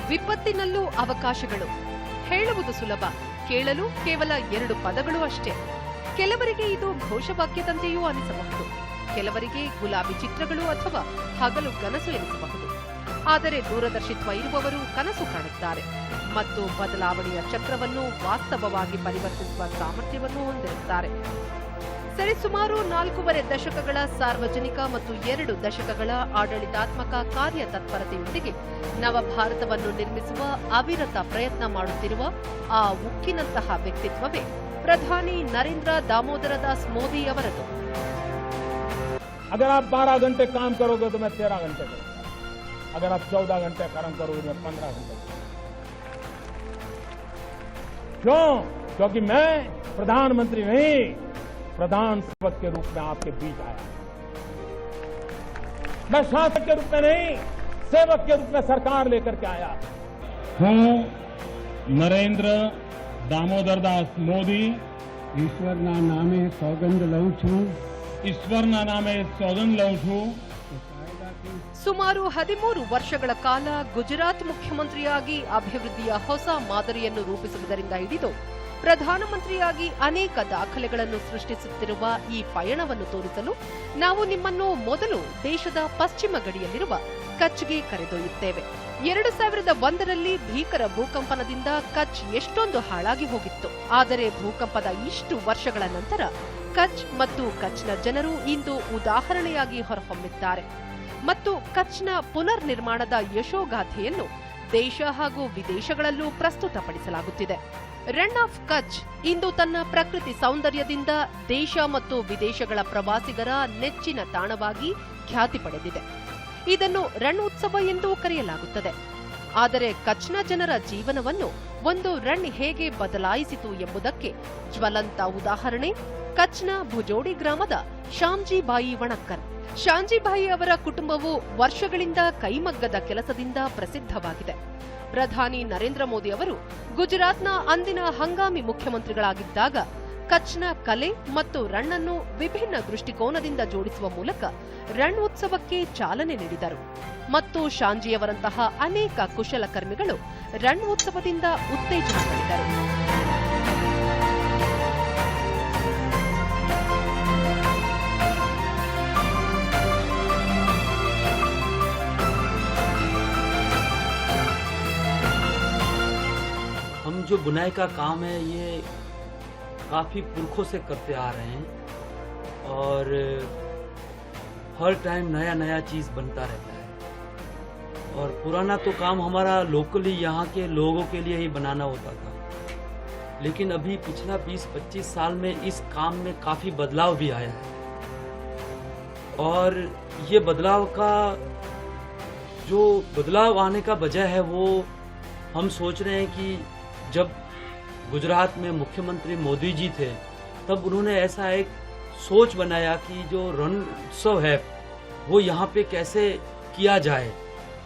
ವಿಪತ್ತಿನಲ್ಲೂ ಅವಕಾಶಗಳು. ಹೇಳುವುದು ಸುಲಭ, ಕೇಳಲು ಕೇವಲ 2 ಪದಗಳು ಅಷ್ಟೇ. ಕೆಲವರಿಗೆ ಇದು ಘೋಷವಾಕ್ಯದಂತೆಯೂ ಅನಿಸಬಹುದು, ಕೆಲವರಿಗೆ ಗುಲಾಬಿ ಚಿತ್ರಗಳು ಅಥವಾ ಹಗಲು ಕನಸು ಎನಿಸಬಹುದು. ಆದರೆ ದೂರದರ್ಶಿತ್ವ ಇರುವವರು ಕನಸು ಕಾಣುತ್ತಾರೆ ಮತ್ತು ಬದಲಾವಣೆಯ ಚಕ್ರವನ್ನು ವಾಸ್ತವವಾಗಿ ಪರಿವರ್ತಿಸುವ ಸಾಮರ್ಥ್ಯವನ್ನು ಹೊಂದಿರುತ್ತಾರೆ. ಸರಿಸುಮಾರು 4.5 ದಶಕಗಳ ಸಾರ್ವಜನಿಕ ಮತ್ತು 2 ದಶಕಗಳ ಆಡಳಿತಾತ್ಮಕ ಕಾರ್ಯತತ್ಪರತೆಯೊಂದಿಗೆ ನವಭಾರತವನ್ನು ನಿರ್ಮಿಸುವ ಅವಿರತ ಪ್ರಯತ್ನ ಮಾಡುತ್ತಿರುವ ಆ ಉಕ್ಕಿನಂತಹ ವ್ಯಕ್ತಿತ್ವವೇ ಪ್ರಧಾನಿ ನರೇಂದ್ರ ದಾಮೋದರ ದಾಸ್ ಮೋದಿ ಅವರದು. अगर आप 12 घंटे काम करोगे तो मैं 13 घंटे करूंगा. अगर आप 14 घंटे काम करोगे तो मैं 15 घंटे करूंगा. क्यों? क्योंकि मैं प्रधानमंत्री नहीं, प्रधान सेवक के रूप में आपके बीच आया. मैं शासक के रूप में नहीं, सेवक के रूप में सरकार लेकर के आया हूं. नरेंद्र दामोदर दास मोदी ईश्वरना नामे सौगंध लऊं छूं. ಈಶ್ವರನ ನಾಮೆ ಸೌಗಂಧ ಲઉં છું. ಸುಮಾರು 13 ವರ್ಷಗಳ ಕಾಲ ಗುಜರಾತ್ ಮುಖ್ಯಮಂತ್ರಿಯಾಗಿ ಅಭಿವೃದ್ಧಿಯ ಹೊಸ ಮಾದರಿಯನ್ನು ರೂಪಿಸುವುದರಿಂದ ಹಿಡಿದು ಪ್ರಧಾನಮಂತ್ರಿಯಾಗಿ ಅನೇಕ ದಾಖಲೆಗಳನ್ನು ಸೃಷ್ಟಿಸುತ್ತಿರುವ ಈ ಪಯಣವನ್ನು ತೋರಿಸಲು ನಾವು ನಿಮ್ಮನ್ನು ಮೊದಲು ದೇಶದ ಪಶ್ಚಿಮ ಗಡಿಯಲ್ಲಿರುವ ಕಚ್ಗೆ ಕರೆದೊಯ್ಯುತ್ತೇವೆ. 2001ರಲ್ಲಿ ಭೀಕರ ಭೂಕಂಪನದಿಂದ ಕಚ್ ಎಷ್ಟೊಂದು ಹಾಳಾಗಿ ಹೋಗಿತ್ತು. ಆದರೆ ಭೂಕಂಪದ ಇಷ್ಟು ವರ್ಷಗಳ ನಂತರ ಕಚ್ ಮತ್ತು ಕಚ್ನ ಜನರು ಇಂದು ಉದಾಹರಣೆಯಾಗಿ ಹೊರಹೊಮ್ಮಿದ್ದಾರೆ ಮತ್ತು ಕಚ್ನ ಪುನರ್ ನಿರ್ಮಾಣದ ಯಶೋಗಾಥೆಯನ್ನು ದೇಶ ಹಾಗೂ ವಿದೇಶಗಳಲ್ಲೂ ಪ್ರಸ್ತುತಪಡಿಸಲಾಗುತ್ತಿದೆ. ರನ್ ಆಫ್ ಕಚ್ ಇಂದು ತನ್ನ ಪ್ರಕೃತಿ ಸೌಂದರ್ಯದಿಂದ ದೇಶ ಮತ್ತು ವಿದೇಶಗಳ ಪ್ರವಾಸಿಗರ ನೆಚ್ಚಿನ ತಾಣವಾಗಿ ಖ್ಯಾತಿ ಪಡೆದಿದೆ. ಇದನ್ನು ರನ್ ಉತ್ಸವ ಎಂದೂ ಕರೆಯಲಾಗುತ್ತದೆ. ಆದರೆ ಕಚ್ನ ಜನರ ಜೀವನವನ್ನು ಒಂದು ರನ್ ಹೇಗೆ ಬದಲಾಯಿಸಿತು ಎಂಬುದಕ್ಕೆ ಜ್ವಲಂತ ಉದಾಹರಣೆ ಕಚ್ನ ಭುಜೋಡಿ ಗ್ರಾಮದ ಶಾಂಜಿ ಬಾಯಿ ವಣಕ್ಕರ್. ಶಾಂಜಿ ಬಾಯಿ ಅವರ ಕುಟುಂಬವು ವರ್ಷಗಳಿಂದ ಕೈಮಗ್ಗದ ಕೆಲಸದಿಂದ ಪ್ರಸಿದ್ಧವಾಗಿದೆ. ಪ್ರಧಾನಿ ನರೇಂದ್ರ ಮೋದಿ ಅವರು ಗುಜರಾತ್ನ ಅಂದಿನ ಹಂಗಾಮಿ ಮುಖ್ಯಮಂತ್ರಿಗಳಾಗಿದ್ದಾಗ ಕಚ್ನ ಕಲೆ ಮತ್ತು ರಣ್ಣನ್ನು ವಿಭಿನ್ನ ದೃಷ್ಟಿಕೋನದಿಂದ ಜೋಡಿಸುವ ಮೂಲಕ ರಣ್ ಉತ್ಸವಕ್ಕೆ ಚಾಲನೆ ನೀಡಿದರು ಮತ್ತು ಶಾಂಜಿಯವರಂತಹ ಅನೇಕ ಕುಶಲಕರ್ಮಿಗಳು ರಣ್ ಉತ್ಸವದಿಂದ ಉತ್ತೇಜನ ಪಡೆದರು. हम जो बुनाई का काम है ये काफ़ी पुरखों से करते आ रहे हैं और हर टाइम नया नया चीज़ बनता रहता है. और पुराना तो काम हमारा लोकली यहाँ के लोगों के लिए ही बनाना होता था, लेकिन अभी पिछला 20-25 साल में इस काम में काफ़ी बदलाव भी आया है. और ये बदलाव आने का वजह है वो हम सोच रहे हैं कि जब गुजरात में मुख्यमंत्री मोदी जी थे तब उन्होंने ऐसा एक सोच बनाया कि जो रण उत्सव है वो यहाँ पे कैसे किया जाए.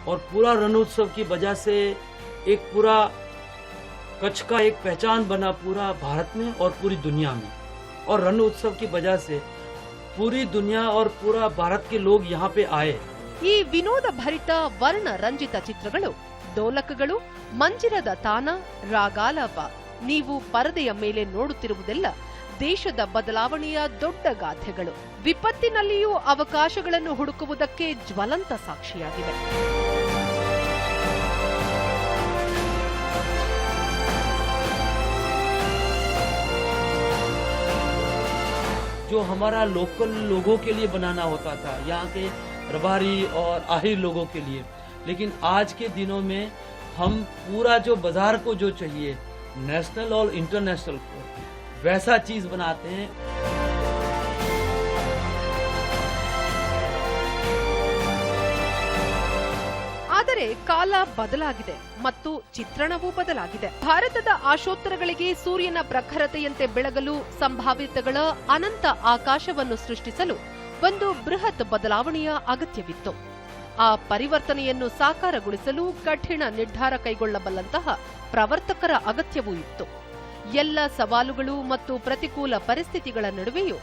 और पूरा रण उत्सव की वजह से एक पूरा कच्छ का एक पहचान बना पूरा भारत में और पूरी दुनिया में. और रण उत्सव की वजह से पूरी दुनिया और पूरा भारत के लोग यहाँ पे आए. ಈ ವಿನೋದ ಭರಿತ ವರ್ಣ ರಂಜಿತ ಚಿತ್ರಗಳು, ಡೋಲಕಗಳು, ಮಂಜಿರದ ತಾನ, ರಾಗಾಲಾಪ, ನೀವು ಪರದೆಯ ಮೇಲೆ ನೋಡುತ್ತಿರುವುದೆಲ್ಲ ದೇಶದ ಬದಲಾವಣೆಯ ದೊಡ್ಡ ಗಾಥೆಗಳು. ವಿಪತ್ತಿನಲ್ಲಿಯೂ ಅವಕಾಶಗಳನ್ನು ಹುಡುಕುವುದಕ್ಕೆ ಜ್ವಲಂತ ಸಾಕ್ಷಿಯಾಗಿವೆ. जो हमारा लोकल लोगों के लिए बनाना होता था, यहाँ के रबारी और आहिर लोगों के लिए, लेकिन आज के दिनों में हम पूरा जो बाजार को जो चाहिए नेशनल और इंटरनेशनल को वैसा चीज बनाते हैं. ಆದರೆ ಕಾಲ ಬದಲಾಗಿದೆ ಮತ್ತು ಚಿತ್ರಣವೂ ಬದಲಾಗಿದೆ. ಭಾರತದ ಆಶೋತ್ತರಗಳಿಗೆ ಸೂರ್ಯನ ಪ್ರಖರತೆಯಂತೆ ಬೆಳಗಲು ಸಂಭಾವ್ಯತೆಗಳ ಅನಂತ ಆಕಾಶವನ್ನು ಸೃಷ್ಟಿಸಲು ಒಂದು ಬೃಹತ್ ಬದಲಾವಣೆಯ ಅಗತ್ಯವಿತ್ತು. ಆ ಪರಿವರ್ತನೆಯನ್ನು ಸಾಕಾರಗೊಳಿಸಲು ಕಠಿಣ ನಿರ್ಧಾರ ಕೈಗೊಳ್ಳಬಲ್ಲಂತಹ ಪ್ರವರ್ತಕರ ಅಗತ್ಯವೂ ಇತ್ತು. ಎಲ್ಲ ಸವಾಲುಗಳು ಮತ್ತು ಪ್ರತಿಕೂಲ ಪರಿಸ್ಥಿತಿಗಳ ನಡುವೆಯೂ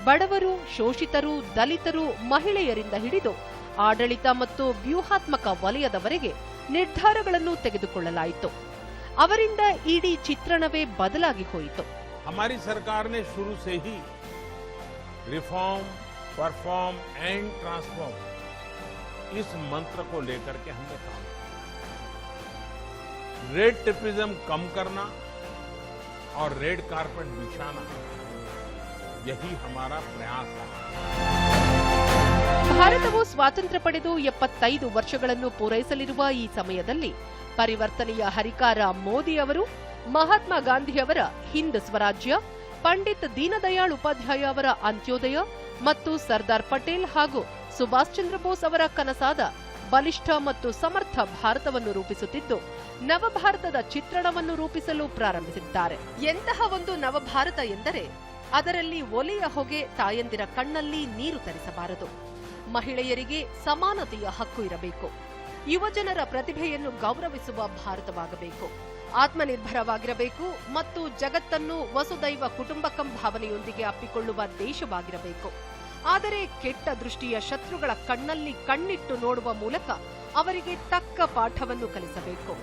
ಬಡವರು, ಶೋಷಿತರು, ದಲಿತರು, ಮಹಿಳೆಯರಿಂದ ಹಿಡಿದು ಆಡಳಿತ ಮತ್ತು ವ್ಯೂಹಾತ್ಮಕ ವಲಯದವರೆಗೆ ನಿರ್ಧಾರಗಳನ್ನು ತೆಗೆದುಕೊಳ್ಳಲಾಯಿತು. ಅವರಿಂದ ಇಡೀ ಚಿತ್ರಣವೇ ಬದಲಾಗಿ ಹೋಯಿತು. हमारी सरकार ने शुरू से ही रिफॉर्म, परफॉर्म एंड ट्रांसफॉर्म इस मंत्र को लेकर के हमने काम किया. रेड टेपिज्म कम करना और रेड कारपेट बिछाना, यही हमारा प्रयास है. ಭಾರತವು ಸ್ವಾತಂತ್ರ್ಯ ಪಡೆದು 75 ವರ್ಷಗಳನ್ನು ಪೂರೈಸಲಿರುವ ಈ ಸಮಯದಲ್ಲಿ ಪರಿವರ್ತನೆಯ ಹರಿಕಾರ ಮೋದಿ ಅವರು ಮಹಾತ್ಮ ಗಾಂಧಿಯವರ ಹಿಂದ್ ಸ್ವರಾಜ್ಯ, ಪಂಡಿತ್ ದೀನದಯಾಳ್ ಉಪಾಧ್ಯಾಯ ಅವರ ಅಂತ್ಯೋದಯ ಮತ್ತು ಸರ್ದಾರ್ ಪಟೇಲ್ ಹಾಗೂ ಸುಭಾಷ್ ಚಂದ್ರ ಬೋಸ್ ಅವರ ಕನಸಾದ ಬಲಿಷ್ಠ ಮತ್ತು ಸಮರ್ಥ ಭಾರತವನ್ನು ರೂಪಿಸುತ್ತಿದ್ದು, ನವಭಾರತದ ಚಿತ್ರಣವನ್ನು ರೂಪಿಸಲು ಪ್ರಾರಂಭಿಸಿದ್ದಾರೆ. ಎಂತಹ ಒಂದು ನವಭಾರತ ಎಂದರೆ ಅದರಲ್ಲಿ ಒಲೆಯ ಹೊಗೆ ತಾಯಂದಿರ ಕಣ್ಣಲ್ಲಿ ನೀರು ತರಿಸಬಾರದು. ಮಹಿಳೆಯರಿಗೆ ಸಮಾನತೆಯ ಹಕ್ಕು ಇರಬೇಕು. ಯುವಜನರ ಪ್ರತಿಭೆಯನ್ನು ಗೌರವಿಸುವ ಭಾರತವಾಗಬೇಕು. ಆತ್ಮನಿರ್ಭರವಾಗಿರಬೇಕು ಮತ್ತು ಜಗತ್ತನ್ನು ವಸುದೈವ ಕುಟುಂಬಕಂ ಭಾವನೆಯೊಂದಿಗೆ ಅಪ್ಪಿಕೊಳ್ಳುವ ದೇಶವಾಗಿರಬೇಕು. ಆದರೆ ಕೆಟ್ಟ ದೃಷ್ಟಿಯ ಶತ್ರುಗಳ ಕಣ್ಣಲ್ಲಿ ಕಣ್ಣಿಟ್ಟು ನೋಡುವ ಮೂಲಕ ಅವರಿಗೆ ತಕ್ಕ ಪಾಠವನ್ನು ಕಲಿಸಬೇಕು.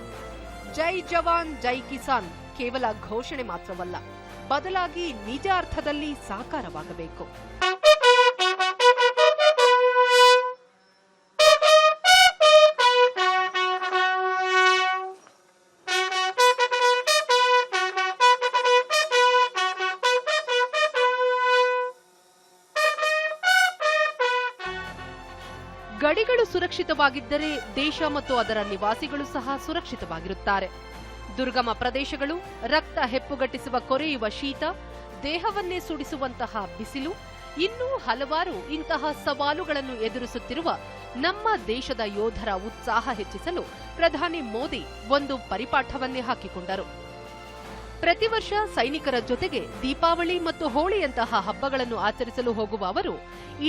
ಜೈ ಜವಾನ್ ಜೈ ಕಿಸಾನ್ ಕೇವಲ ಘೋಷಣೆ ಮಾತ್ರವಲ್ಲ, ಬದಲಾಗಿ ನಿಜ ಅರ್ಥದಲ್ಲಿ ಸಾಕಾರವಾಗಬೇಕು. ಗಡಿಗಳು ಸುರಕ್ಷಿತವಾಗಿದ್ದರೆ ದೇಶ ಮತ್ತು ಅದರ ನಿವಾಸಿಗಳು ಸಹ ಸುರಕ್ಷಿತವಾಗಿರುತ್ತಾರೆ. ದುರ್ಗಮ ಪ್ರದೇಶಗಳು, ರಕ್ತ ಹೆಪ್ಪುಗಟ್ಟಿಸುವ ಕೊರೆಯುವ ಶೀತ, ದೇಹವನ್ನೇ ಸುಡಿಸುವಂತಹ ಬಿಸಿಲು, ಇನ್ನೂ ಹಲವಾರು ಇಂತಹ ಸವಾಲುಗಳನ್ನು ಎದುರಿಸುತ್ತಿರುವ ನಮ್ಮ ದೇಶದ ಯೋಧರ ಉತ್ಸಾಹ ಹೆಚ್ಚಿಸಲು ಪ್ರಧಾನಿ ಮೋದಿ ಒಂದು ಪರಿಪಾಠವನ್ನೇ ಹಾಕಿಕೊಂಡರು. ಪ್ರತಿ ವರ್ಷ ಸೈನಿಕರ ಜೊತೆಗೆ ದೀಪಾವಳಿ ಮತ್ತು ಹೋಳಿಯಂತಹ ಹಬ್ಬಗಳನ್ನು ಆಚರಿಸಲು ಹೋಗುವ ಅವರು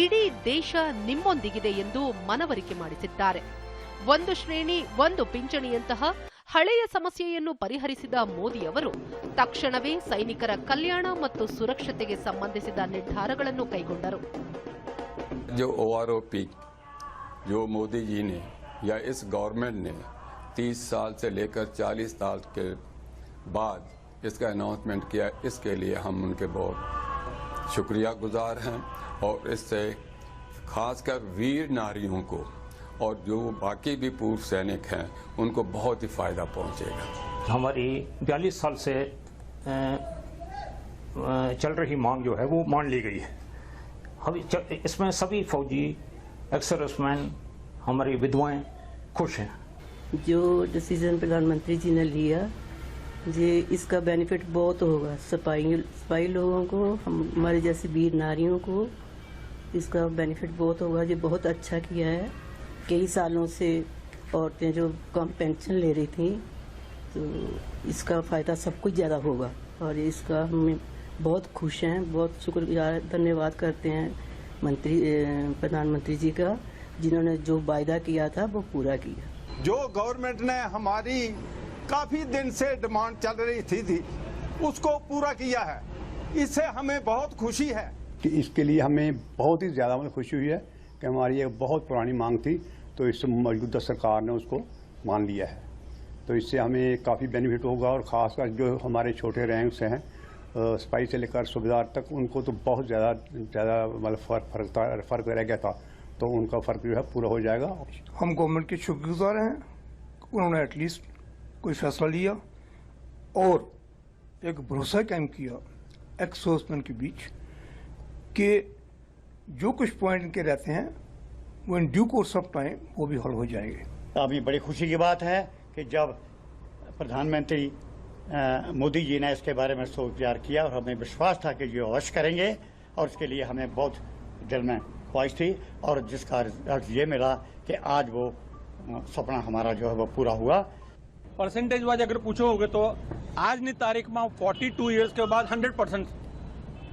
ಇಡೀ ದೇಶ ನಿಮ್ಮೊಂದಿಗಿದೆ ಎಂದು ಮನವರಿಕೆ ಮಾಡಿಸಿದ್ದಾರೆ. ಒಂದು ಶ್ರೇಣಿ ಒಂದು ಪಿಂಚಣಿಯಂತಹ ಹಳೆಯ ಸಮಸ್ಯೆಯನ್ನು ಪರಿಹರಿಸಿದ ಮೋದಿ ಅವರು ತಕ್ಷಣವೇ ಸೈನಿಕರ ಕಲ್ಯಾಣ ಮತ್ತು ಸುರಕ್ಷತೆಗೆ ಸಂಬಂಧಿಸಿದ ನಿರ್ಧಾರಗಳನ್ನು ಕೈಗೊಂಡರು. जो मोदी जी ने या इस गवर्नमेंट ने 30 साल से लेकर 40 साल के बाद इसका अनाउंसमेंट किया, इसके लिए हम उनके बहुत शुक्रिया गुजार हैं. और इससे खासकर वीर नारियों को और जो बाकी भी पूर्व सैनिक हैं उनको बहुत ही फायदा पहुंचेगा. हमारी 42 साल से चल रही मांग जो है वो मान ली गई है. इसमें सभी फौजी, एक्स सर्विसमैन, हमारी विधवाएं खुश हैं. जो डिसीजन प्रधानमंत्री जी ने लिया, ये इसका बेनिफिट बहुत होगा सिपाही लोगों को, हमारे जैसे वीर नारियों को इसका बेनिफिट बहुत होगा. ये बहुत अच्छा किया है. कई सालों से औरतें जो कम पेंशन ले रही थी, तो इसका फ़ायदा सबको ज़्यादा होगा और इसका हम बहुत खुश हैं. बहुत शुक्रिया धन्यवाद करते हैं प्रधानमंत्री जी का, जिन्होंने जो वायदा किया था वो पूरा किया. जो गवर्नमेंट ने हमारी काफी दिन से डिमांड चल रही थी उसको पूरा किया है. इससे हमें बहुत खुशी है कि इसके लिए हमें बहुत ही ज़्यादा खुशी हुई है कि हमारी ये बहुत पुरानी मांग थी, तो इस मौजूदा सरकार ने उसको मान लिया है. तो इससे हमें काफ़ी बेनिफिट होगा. और ख़ासकर जो हमारे छोटे रैंक से हैं, सिपाही से लेकर सूबेदार तक, उनको तो बहुत ज़्यादा मतलब फ़र्क रह गया था, तो उनका फ़र्क जो है पूरा हो जाएगा. हम गवर्नमेंट के शुक्रगुजार हैं. उन्होंने एटलीस्ट कोई फैसला लिया और एक भरोसा कायम किया एक्स सर्विसमैन के बीच कि जो कुछ पॉइंट इनके रहते हैं वो in due course of time वो भी हल हो जाएंगे. अभी बड़ी खुशी की बात है कि जब प्रधानमंत्री मोदी जी ने इसके बारे में सोच विचार किया और हमें विश्वास था कि जो अवश्य करेंगे, और इसके लिए हमें बहुत दिल में ख्वाहिश थी और जिसका रिजल्ट ये मिला कि आज वो सपना हमारा जो है वो पूरा हुआ. परसेंटेज वाइज अगर पूछोगे तो आज की तारीख में 42 इयर्स के बाद 100%,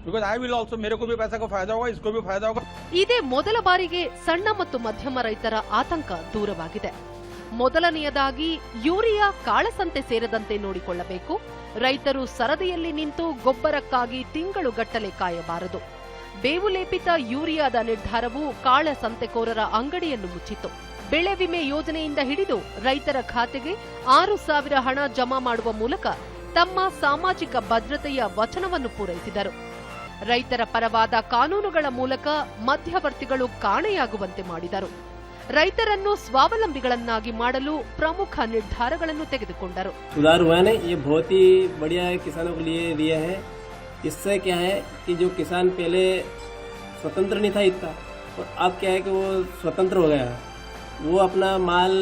बिकॉज आई विल ऑल्सो, मेरे को भी पैसा का फायदा होगा, इसको भी फायदा होगा. ಇದೇ ಮೊದಲ ಬಾರಿಗೆ ಸಣ್ಣ ಮತ್ತು ಮಧ್ಯಮ ರೈತರ ಆತಂಕ ದೂರವಾಗಿದೆ. ಮೊದಲನೆಯದಾಗಿ ಯೂರಿಯಾ ಕಾಳಸಂತೆ ಸೇರದಂತೆ ನೋಡಿಕೊಳ್ಳಬೇಕು. ರೈತರು ಸರದಿಯಲ್ಲಿ ನಿಂತು ಗೊಬ್ಬರಕ್ಕಾಗಿ ತಿಂಗಳುಗಟ್ಟಲೆ ಕಾಯಬಾರದು. ಬೇವು ಲೇಪಿತ ಯೂರಿಯಾದ ನಿರ್ಧಾರವು ಕಾಳಸಂತೆಕೋರರ ಅಂಗಡಿಯನ್ನು ಮುಚ್ಚಿತು. ಬೆಳೆ ವಿಮೆ ಯೋಜನೆಯಿಂದ ಹಿಡಿದು ರೈತರ ಖಾತೆಗೆ 6,000 ಹಣ ಜಮಾ ಮಾಡುವ ಮೂಲಕ ತಮ್ಮ ಸಾಮಾಜಿಕ ಭದ್ರತೆಯ ವಚನವನ್ನು ಪೂರೈಸಿದರು. ರೈತರ ಪರವಾದ ಕಾನೂನುಗಳ ಮೂಲಕ ಮಧ್ಯವರ್ತಿಗಳು ಕಾಣೆಯಾಗುವಂತೆ ಮಾಡಿದರು. ರೈತರನ್ನು ಸ್ವಾವಲಂಬಿಗಳನ್ನಾಗಿ ಮಾಡಲು ಪ್ರಮುಖ ನಿರ್ಧಾರಗಳನ್ನು ತೆಗೆದುಕೊಂಡರು. सुधार हुआ है, ये बहुत ही बढ़िया है, किसानों के लिए दिया है. इससे क्या है कि जो किसान पहले स्वतंत्र नहीं था इतना, और अब क्या है कि वो स्वतंत्र हो गया है. वो अपना माल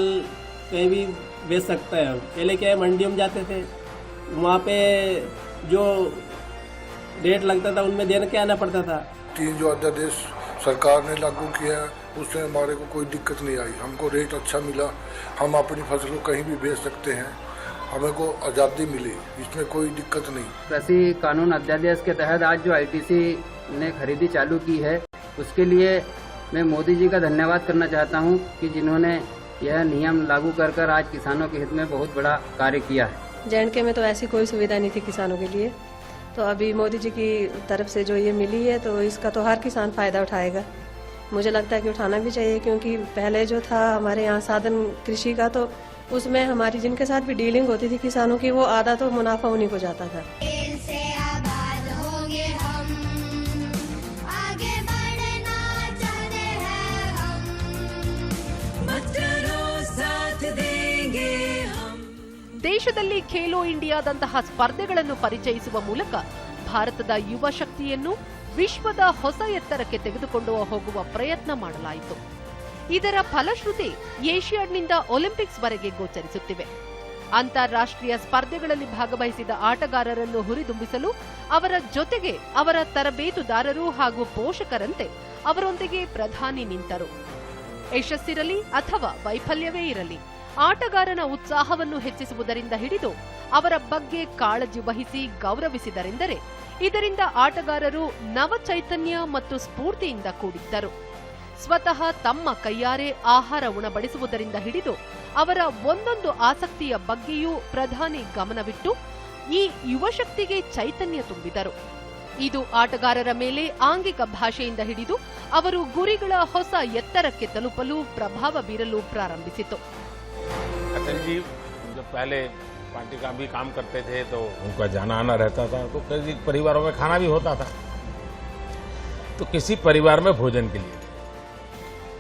कहीं भी बेच सकता है. पहले क्या है, मंडियों में जाते थे, वहाँ पे जो रेट लगता था उनमें देने के आना पड़ता था. 3 जो अध्यादेश सरकार ने लागू किया उससे हमारे को कोई दिक्कत नहीं आई. हमको रेट अच्छा मिला, हम अपनी फसल को कहीं भी बेच सकते हैं, हमें को आज़ादी मिली, इसमें कोई दिक्कत नहीं. कृषि कानून अध्यादेश के तहत आज जो आईटीसी ने खरीदी चालू की है, उसके लिए मैं मोदी जी का धन्यवाद करना चाहता हूं कि जिन्होंने यह नियम लागू कर आज किसानों के हित में बहुत बड़ा कार्य किया है. JNK में तो ऐसी कोई सुविधा नहीं थी किसानों के लिए, तो अभी मोदी जी की तरफ से जो ये मिली है तो इसका तो हर किसान फायदा उठाएगा. मुझे लगता है कि उठाना भी चाहिए, क्योंकि पहले जो था हमारे यहाँ साधन कृषि का, तो उसमें हमारी जिनके साथ भी डीलिंग होती थी किसानों की, वो आधा तो मुनाफा उन्हीं को जाता था. ದೇಶದಲ್ಲಿ ಖೇಲೋ ಇಂಡಿಯಾದಂತಹ ಸ್ಪರ್ಧೆಗಳನ್ನು ಪರಿಚಯಿಸುವ ಮೂಲಕ ಭಾರತದ ಯುವ ಶಕ್ತಿಯನ್ನು ವಿಶ್ವದ ಹೊಸ ಎತ್ತರಕ್ಕೆ ತೆಗೆದುಕೊಂಡು ಹೋಗುವ ಪ್ರಯತ್ನ ಮಾಡಲಾಯಿತು. ಇದರ ಫಲಶ್ರುತಿ ಏಷ್ಯಾಡ್ನಿಂದ ಒಲಿಂಪಿಕ್ಸ್ವರೆಗೆ ಗೋಚರಿಸುತ್ತಿವೆ. ಅಂತಾರಾಷ್ಟ್ರೀಯ ಸ್ಪರ್ಧೆಗಳಲ್ಲಿ ಭಾಗವಹಿಸಿದ ಆಟಗಾರರನ್ನು ಹುರಿದುಂಬಿಸಲು ಅವರ ಜೊತೆಗೆ ಅವರ ತರಬೇತುದಾರರು ಹಾಗೂ ಪೋಷಕರಂತೆ ಅವರೊಂದಿಗೆ ಪ್ರಧಾನಿ ನಿಂತರು. ಯಶಸ್ಸಿರಲಿ ಅಥವಾ ವೈಫಲ್ಯವೇ ಇರಲಿ, ಆಟಗಾರನ ಉತ್ಸಾಹವನ್ನು ಹೆಚ್ಚಿಸುವುದರಿಂದ ಹಿಡಿದು ಅವರ ಬಗ್ಗೆ ಕಾಳಜಿ ವಹಿಸಿ ಗೌರವಿಸಿದರೆಂದರೆ ಇದರಿಂದ ಆಟಗಾರರು ನವ ಚೈತನ್ಯ ಮತ್ತು ಸ್ಫೂರ್ತಿಯಿಂದ ಕೂಡಿದ್ದರು. ಸ್ವತಃ ತಮ್ಮ ಕೈಯಾರೆ ಆಹಾರ ಉಣಬಡಿಸುವುದರಿಂದ ಹಿಡಿದು ಅವರ ಒಂದೊಂದು ಆಸಕ್ತಿಯ ಬಗ್ಗೆಯೂ ಪ್ರಧಾನಿ ಗಮನವಿಟ್ಟು ಈ ಯುವಶಕ್ತಿಗೆ ಚೈತನ್ಯ ತುಂಬಿದರು. ಇದು ಆಟಗಾರರ ಮೇಲೆ ಆಂಗಿಕ ಭಾಷೆಯಿಂದ ಹಿಡಿದು ಅವರು ಗುರಿಗಳ ಹೊಸ ಎತ್ತರಕ್ಕೆ ತಲುಪಲು ಪ್ರಭಾವ ಬೀರಲು ಪ್ರಾರಂಭಿಸಿತು. अटल जी जब पहले पार्टी का भी काम करते थे तो उनका जाना आना रहता था, तो कई परिवारों में खाना भी होता था, तो किसी परिवार में भोजन के लिए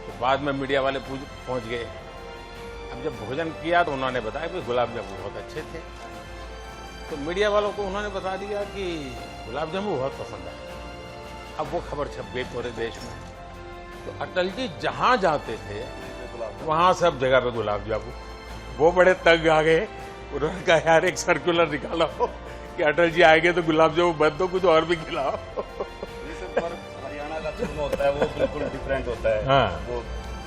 तो बाद में मीडिया वाले पहुंच गए. अब जब भोजन किया तो उन्होंने बताया कि गुलाब जामुन बहुत अच्छे थे, तो मीडिया वालों को उन्होंने बता दिया कि गुलाब जामुन बहुत पसंद है. अब वो खबर छप गई पूरे देश में. तो अटल जी जहां जाते थे वहां सब जगह पे गुलाब जामुन. वो बड़े तंग आ गए, उन्होंने कहा यार एक सर्कुलर निकालो कि अटल जी आएंगे तो गुलाब जामुन बंद दो, कुछ और भी खिलाओ. हरियाणा का चूरमा होता है वो बिल्कुल डिफरेंट होता है. हाँ,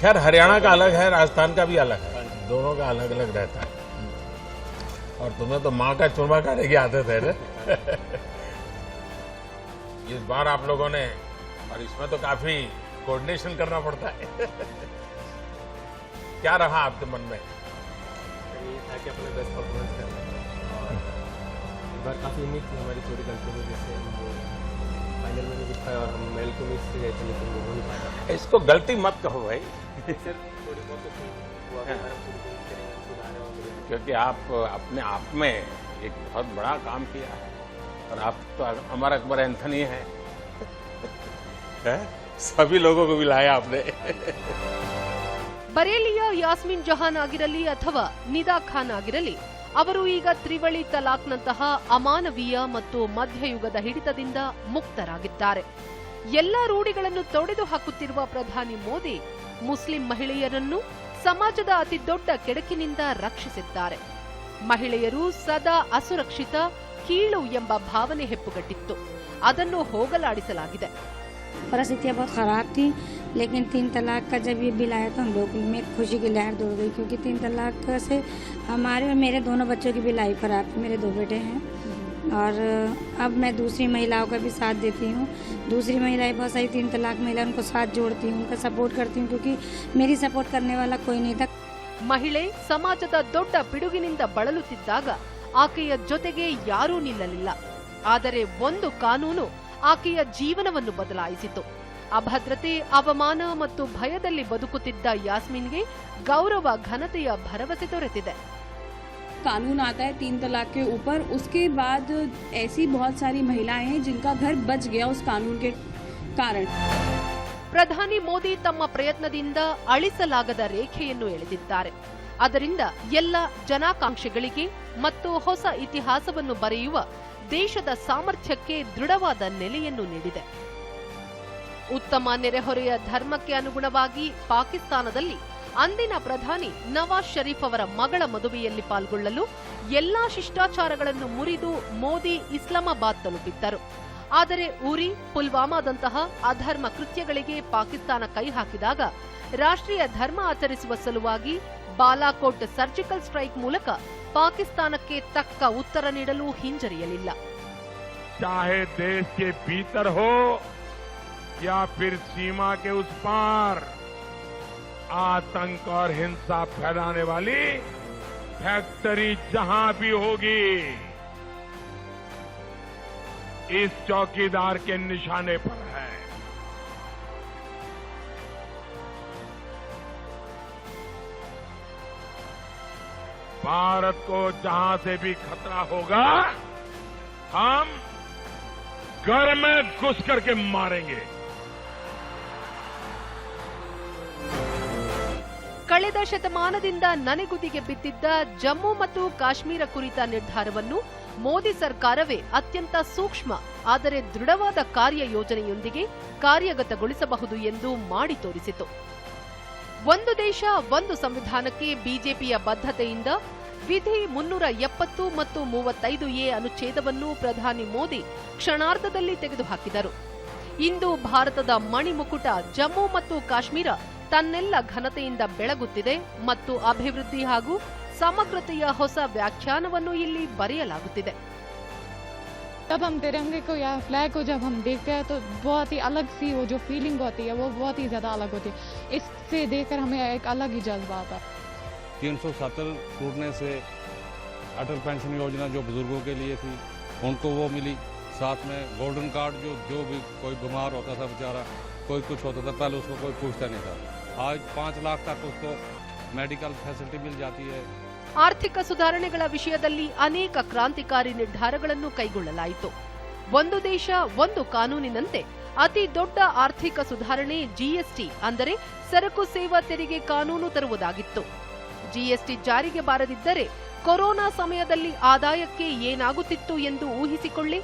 खैर हरियाणा का अलग है, राजस्थान का भी अलग है, दोनों का अलग अलग रहता है. और तुम्हें तो माँ का चूरमा खाने की आदत है ना. इस बार आप लोगों ने, और इसमें तो काफी कोऑर्डिनेशन करना पड़ता है. क्या रहा आपके मन में? ताकि अपने बेस्ट परफॉर्मेंस करना. इस बार काफ़ी उम्मीद थी हमारी छोटी कंट्री में, जैसे हम फाइनल में भी दिखाया और हम मेल को मिस से गए थे, लेकिन वो हो नहीं पाया. इसको गलती मत कहो भाई. सर थोड़ी बहुत तो क्योंकि आप अपने आप में एक बहुत बड़ा काम किया है, और आप तो अमर अकबर एंथनी है. सभी लोगों को बुलाया आपने. ಬರೇಲಿಯ ಯಾಸ್ಮಿನ್ ಜಹಾನ್ ಆಗಿರಲಿ ಅಥವಾ ನಿದಾ ಖಾನ್ ಆಗಿರಲಿ, ಅವರು ಈಗ ತ್ರಿವಳಿ ತಲಾಕ್ನಂತಹ ಅಮಾನವೀಯ ಮತ್ತು ಮಧ್ಯಯುಗದ ಹಿಡಿತದಿಂದ ಮುಕ್ತರಾಗಿದ್ದಾರೆ. ಎಲ್ಲಾ ರೂಢಿಗಳನ್ನು ತೊಡೆದು ಹಾಕುತ್ತಿರುವ ಪ್ರಧಾನಿ ಮೋದಿ ಮುಸ್ಲಿಂ ಮಹಿಳೆಯರನ್ನು ಸಮಾಜದ ಅತಿ ದೊಡ್ಡ ಕೆಡಕಿನಿಂದ ರಕ್ಷಿಸಿದ್ದಾರೆ. ಮಹಿಳೆಯರು ಸದಾ ಅಸುರಕ್ಷಿತ, ಕೀಳು ಎಂಬ ಭಾವನೆ ಹೆಪ್ಪುಗಟ್ಟಿತ್ತು. ಅದನ್ನು ಹೋಗಲಾಡಿಸಲಾಗಿದೆ. परिस्थितियाँ बहुत ख़राब थी, लेकिन 3 तलाक का जब ये बिल आया तो हम लोग में खुशी की लहर दौड़ गई, क्योंकि 3 तलाक से हमारे और मेरे दोनों बच्चों की भी लाइफ ख़राब थी. मेरे 2 बेटे हैं और अब मैं दूसरी महिलाओं का भी साथ देती हूँ. दूसरी महिलाएं बहुत सारी 3 तलाक महिला, उनको साथ जोड़ती हूँ, उनका सपोर्ट करती हूँ, क्योंकि मेरी सपोर्ट करने वाला कोई नहीं था. ಮಹಿಳೆ ಸಮಾಜದ ದೊಡ್ಡ ಪಿಡುಗಿನಿಂದ ಬಳಲುತ್ತಿದ್ದಾಗ ಆಕೆಯ ಜೊತೆಗೆ ಯಾರೂ ನಿಲ್ಲಲಿಲ್ಲ. ಆದರೆ ಒಂದು ಕಾನೂನು ಆಕೆಯ ಜೀವನವನ್ನು ಬದಲಾಯಿಸಿತು. ಅಭದ್ರತೆ, ಅವಮಾನ ಮತ್ತು ಭಯದಲ್ಲಿ ಬದುಕುತ್ತಿದ್ದ ಯಾಸ್ಮಿನ್ಗೆ ಗೌರವ ಘನತೆಯ ಭರವಸೆ ದೊರೆತಿದೆ. कानून आता है 3 तलाक के ऊपर, उसके बाद ऐसी बहुत सारी महिलाएं हैं जिनका घर बच गया उस कानून के कारण. ಪ್ರಧಾನಿ ಮೋದಿ ತಮ್ಮ ಪ್ರಯತ್ನದಿಂದ ಅಳಿಸಲಾಗದ ರೇಖೆಯನ್ನು ಎಳೆದಿದ್ದಾರೆ. ಅದರಿಂದ ಎಲ್ಲ ಜನಾಕಾಂಕ್ಷೆಗಳಿಗೆ ಮತ್ತು ಹೊಸ ಇತಿಹಾಸವನ್ನು ಬರೆಯುವ ದೇಶದ ಸಾಮರ್ಥ್ಯಕ್ಕೆ ದೃಢವಾದ ನೆಲೆಯನ್ನು ನೀಡಿದೆ. ಉತ್ತಮ ನೆರೆಹೊರೆಯ ಧರ್ಮಕ್ಕೆ ಅನುಗುಣವಾಗಿ ಪಾಕಿಸ್ತಾನದಲ್ಲಿ ಅಂದಿನ ಪ್ರಧಾನಿ ನವಾಜ್ ಶರೀಫ್ ಅವರ ಮಗಳ ಮದುವೆಯಲ್ಲಿ ಪಾಲ್ಗೊಳ್ಳಲು ಎಲ್ಲಾ ಶಿಷ್ಟಾಚಾರಗಳನ್ನು ಮುರಿದು ಮೋದಿ ಇಸ್ಲಾಮಾಬಾದ್ ತಲುಪಿದ್ದರು. ಆದರೆ ಉರಿ, ಪುಲ್ವಾಮಾದಂತಹ ಅಧರ್ಮ ಕೃತ್ಯಗಳಿಗೆ ಪಾಕಿಸ್ತಾನ ಕೈ ಹಾಕಿದಾಗ ರಾಷ್ಟ್ರೀಯ ಧರ್ಮ ಆಚರಿಸುವ ಸಲುವಾಗಿ ಬಾಲಾಕೋಟ್ ಸರ್ಜಿಕಲ್ ಸ್ಟ್ರೈಕ್ ಮೂಲಕ ಪಾಕಿಸ್ತಾನಕ್ಕೆ ತಕ್ಕ ಉತ್ತರ ನೀಡಲು ಹಿಂಜರಿಯಲಿಲ್ಲ. चाहे देश के भीतर हो या फिर सीमा के उस पार, आतंक और हिंसा फैलाने वाली फैक्ट्री जहां भी होगी, इस चौकीदार के निशाने पर है. भारत को जहां से भी खतरा होगा, हम घर में घुस करके मारेंगे. ಕಳೆದ ಶತಮಾನದಿಂದ ನನೆಗುದಿಗೆ ಬಿದ್ದಿದ್ದ ಜಮ್ಮು ಮತ್ತು ಕಾಶ್ಮೀರ ಕುರಿತ ನಿರ್ಧಾರವನ್ನು ಮೋದಿ ಸರ್ಕಾರವೇ ಅತ್ಯಂತ ಸೂಕ್ಷ್ಮ ಆದರೆ ದೃಢವಾದ ಕಾರ್ಯಯೋಜನೆಯೊಂದಿಗೆ ಕಾರ್ಯಗತಗೊಳಿಸಬಹುದು ಎಂದು ಮಾಡಿ ತೋರಿಸಿತು. ಒಂದು ದೇಶ ಒಂದು ಸಂವಿಧಾನಕ್ಕೆ ಬಿಜೆಪಿಯ ಬದ್ಧತೆಯಿಂದ ವಿಧಿ 370 ಮತ್ತು 35A ಅನುಚ್ಛೇದವನ್ನು ಪ್ರಧಾನಿ ಮೋದಿ ಕ್ಷಣಾರ್ಧದಲ್ಲಿ ತೆಗೆದುಹಾಕಿದರು. ಇಂದು ಭಾರತದ ಮಣಿಮುಕುಟ ಜಮ್ಮು ಮತ್ತು ಕಾಶ್ಮೀರ ತನ್ನೆಲ್ಲ ಘನತೆಯಿಂದ ಬೆಳಗುತ್ತಿದೆ ಮತ್ತು ಅಭಿವೃದ್ಧಿ ಹಾಗೂ ಸಮಗ್ರತೆಯ ಹೊಸ ವ್ಯಾಖ್ಯಾನವನ್ನು ಇಲ್ಲಿ ಬರೆಯಲಾಗುತ್ತಿದೆ. तब हम तिरंगे को या फ्लैग को जब हम देखते हैं तो बहुत ही अलग सी वो जो फीलिंग होती है वो बहुत ही ज्यादा अलग होती है. इससे देखकर हमें एक अलग ही जज्बा आता है. 370 टूटने से अटल पेंशन योजना जो बुजुर्गों के लिए थी उनको वो मिली. साथ में गोल्डन कार्ड जो भी कोई बीमार होता था बेचारा, कोई कुछ होता था, पहले उसको कोई पूछता नहीं था. आज 5 लाख तक उसको मेडिकल फैसिलिटी मिल जाती है. ಆರ್ಥಿಕ ಸುಧಾರಣೆಗಳ ವಿಷಯದಲ್ಲಿ ಅನೇಕ ಕ್ರಾಂತಿಕಾರಿ ನಿರ್ಧಾರಗಳನ್ನು ಕೈಗೊಳ್ಳಲಾಯಿತು. ಒಂದು ದೇಶ ಒಂದು ಕಾನೂನಿನಂತೆ ಅತಿ ದೊಡ್ಡ ಆರ್ಥಿಕ ಸುಧಾರಣೆ ಜಿಎಸ್ಟಿ ಅಂದರೆ ಸರಕು ಸೇವಾ ತೆರಿಗೆ ಕಾನೂನು ತರುವುದಾಗಿತ್ತು. ಜಿಎಸ್ಟಿ ಜಾರಿಗೆ ಬಾರದಿದ್ದರೆ ಕೊರೋನಾ ಸಮಯದಲ್ಲಿ ಆದಾಯಕ್ಕೆ ಏನಾಗುತ್ತಿತ್ತು ಎಂದು ಊಹಿಸಿಕೊಳ್ಳಿ.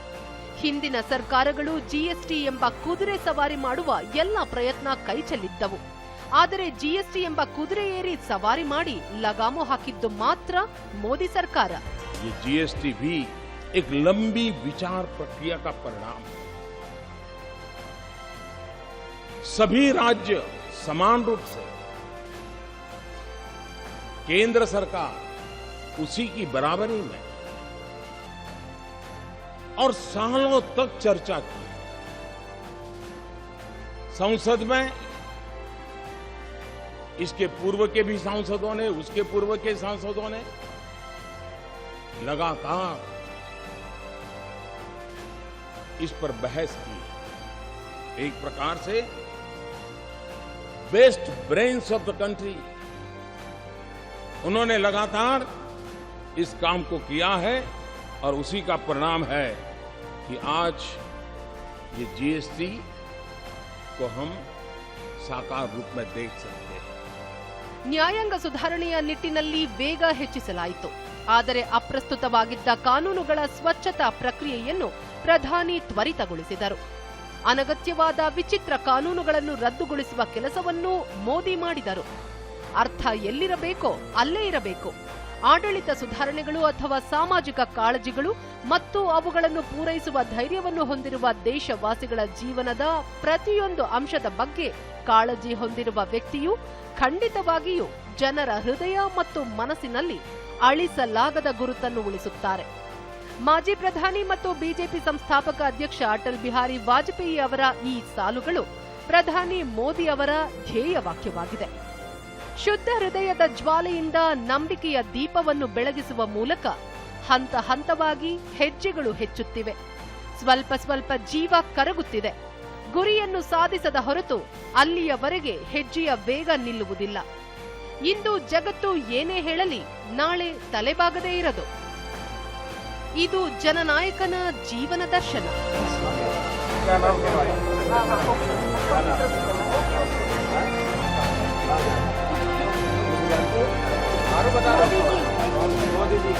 ಹಿಂದಿನ ಸರ್ಕಾರಗಳು ಜಿಎಸ್ಟಿ ಎಂಬ ಕುದುರೆ ಸವಾರಿ ಮಾಡುವ ಎಲ್ಲ ಪ್ರಯತ್ನ ಕೈಚೆಲ್ಲಿದ್ದವು. ಆದರೆ ಜಿಎಸ್ಟಿ ಎಂಬ ಕುದುರೆ ಏರಿ ಸವಾರಿ ಮಾಡಿ ಲಗಾಮು ಹಾಕಿದ್ದು ಮಾತ್ರ ಮೋದಿ ಸರ್ಕಾರ. ये जीएसटी भी एक लंबी विचार प्रक्रिया का परिणाम है. सभी राज्य समान रूप से केंद्र सरकार उसी की बराबरी में और सालों तक चर्चा की. संसद में इसके पूर्व के भी सांसदों ने, उसके पूर्व के सांसदों ने लगातार इस पर बहस की. एक प्रकार से best brains of the country उन्होंने लगातार इस काम को किया है और उसी का परिणाम है कि आज ये जीएसटी को हम साकार रूप में देख सकते हैं. ನ್ಯಾಯಾಂಗ ಸುಧಾರಣೆಯ ನಿಟ್ಟಿನಲ್ಲಿ ವೇಗ ಹೆಚ್ಚಿಸಲಾಯಿತು. ಆದರೆ ಅಪ್ರಸ್ತುತವಾಗಿದ್ದ ಕಾನೂನುಗಳ ಸ್ವಚ್ಛತಾ ಪ್ರಕ್ರಿಯೆಯನ್ನು ಪ್ರಧಾನಿ ತ್ವರಿತಗೊಳಿಸಿದರು. ಅನಗತ್ಯವಾದ ವಿಚಿತ್ರ ಕಾನೂನುಗಳನ್ನು ರದ್ದುಗೊಳಿಸುವ ಕೆಲಸವನ್ನೂ ಮೋದಿ ಮಾಡಿದರು. ಅರ್ಥ ಎಲ್ಲಿರಬೇಕೋ ಅಲ್ಲೇ ಇರಬೇಕು. ಆಡಳಿತ ಸುಧಾರಣೆಗಳು ಅಥವಾ ಸಾಮಾಜಿಕ ಕಾಳಜಿಗಳು ಮತ್ತು ಅವುಗಳನ್ನು ಪೂರೈಸುವ ಧೈರ್ಯವನ್ನು ಹೊಂದಿರುವ ದೇಶವಾಸಿಗಳ ಜೀವನದ ಪ್ರತಿಯೊಂದು ಅಂಶದ ಬಗ್ಗೆ ಕಾಳಜಿ ಹೊಂದಿರುವ ವ್ಯಕ್ತಿಯು ಖಂಡಿತವಾಗಿಯೂ ಜನರ ಹೃದಯ ಮತ್ತು ಮನಸ್ಸಿನಲ್ಲಿ ಅಳಿಸಲಾಗದ ಗುರುತನ್ನು ಉಳಿಸುತ್ತಾರೆ. ಮಾಜಿ ಪ್ರಧಾನಿ ಮತ್ತು ಬಿಜೆಪಿ ಸಂಸ್ಥಾಪಕ ಅಧ್ಯಕ್ಷ ಅಟಲ್ ಬಿಹಾರಿ ವಾಜಪೇಯಿ ಅವರ ಈ ಸಾಲುಗಳು ಪ್ರಧಾನಿ ಮೋದಿ ಅವರ ಧ್ಯೇಯ ವಾಕ್ಯವಾಗಿದೆ. ಶುದ್ಧ ಹೃದಯದ ಜ್ವಾಲೆಯಿಂದ ನಂಬಿಕೆಯ ದೀಪವನ್ನು ಬೆಳಗಿಸುವ ಮೂಲಕ ಹಂತ ಹಂತವಾಗಿ ಹೆಜ್ಜೆಗಳು ಹೆಚ್ಚುತ್ತಿವೆ. ಸ್ವಲ್ಪ ಸ್ವಲ್ಪ ಜೀವ ಕರಗುತ್ತಿದೆ. ಗುರಿಯನ್ನು ಸಾಧಿಸದ ಹೊರತು ಅಲ್ಲಿಯವರೆಗೆ ಹೆಜ್ಜೆಯ ವೇಗ ನಿಲ್ಲುವುದಿಲ್ಲ. ಇಂದು ಜಗತ್ತು ಏನೇ ಹೇಳಲಿ ನಾಳೆ ತಲೆಬಾಗದೇ ಇರದು. ಇದು ಜನನಾಯಕನ ಜೀವನ ದರ್ಶನ. मोदी जी